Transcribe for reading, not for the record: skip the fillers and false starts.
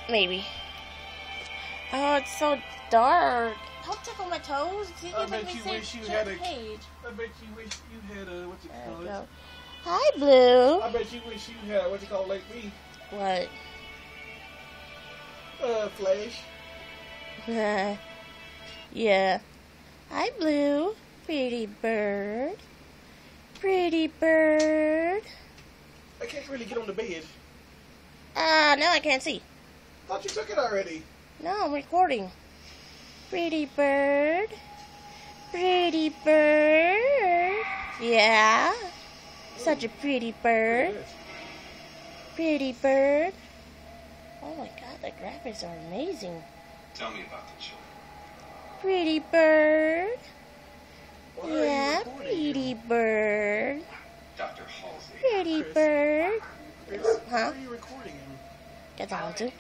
Maybe. Oh, it's so dark. Don't tickle my toes. You I can bet make me you say wish you had a page. I bet you wish you had a what you There call we it? go. Hi, Blue. I bet you wish you had what you call like me. What? Flash. Yeah. Hi, Blue. Pretty bird. Pretty bird. I can't really get on the bed. Now I can't see. Thought you took it already. No, I'm recording. Pretty bird. Pretty bird. Yeah. Such a pretty bird. Yes. Pretty bird. Oh my god, the graphics are amazing. Tell me about the children. Pretty bird. Why are you Yeah, recording pretty him? bird. Dr. Halsey. Pretty Chris. bird. Chris, why Huh? are you recording him? That's all I do.